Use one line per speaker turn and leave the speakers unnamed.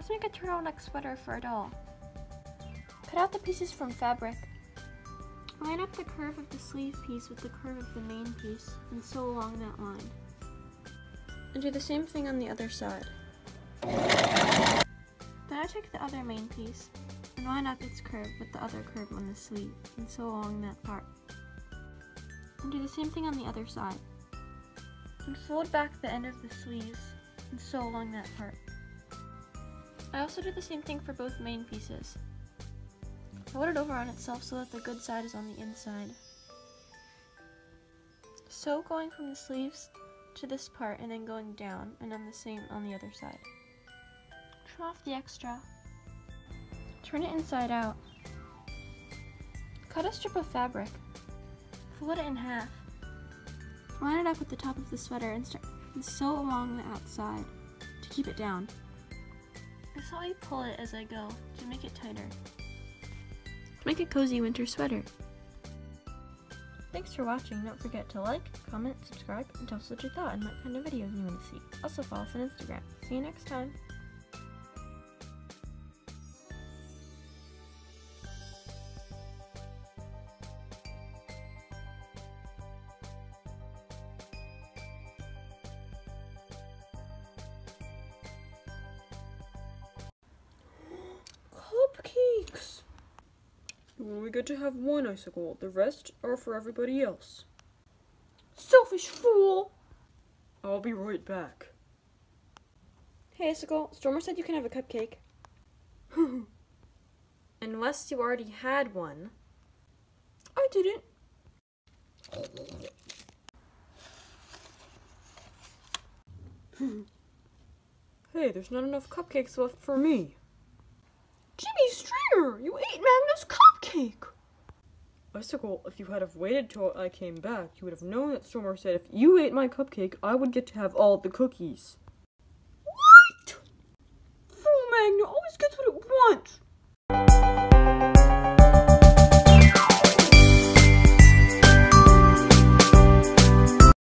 Let's make a turtleneck sweater for a doll. Cut out the pieces from fabric. Line up the curve of the sleeve piece with the curve of the main piece and sew along that line. And do the same thing on the other side. Then I take the other main piece and line up its curve with the other curve on the sleeve and sew along that part. And do the same thing on the other side. And fold back the end of the sleeves and sew along that part. I also do the same thing for both main pieces. Fold it over on itself so that the good side is on the inside. Sew going from the sleeves to this part and then going down, and then the same on the other side. Trim off the extra. Turn it inside out. Cut a strip of fabric. Fold it in half. Line it up with the top of the sweater and sew along the outside to keep it down. I slowly pull it as I go to make it tighter. Make a cozy winter sweater. Thanks for watching. Don't forget to like, comment, subscribe, and tell us what you thought and what kind of videos you want to see. Also follow us on Instagram. See you next time.
Cupcakes! You only get to have one icicle, the rest are for everybody else. Selfish fool! I'll be right back.
Hey Icicle, Stormer said you can have a cupcake.
Unless you already had one.
I didn't.
Hey, there's not enough cupcakes left for me.
Jimmy Stringer, you ate Magnus' cupcake!
Icicle, if you had have waited till I came back, you would have known that Stormer said if you ate my cupcake, I would get to have all the cookies.
What?
Fool Magna always gets what it wants.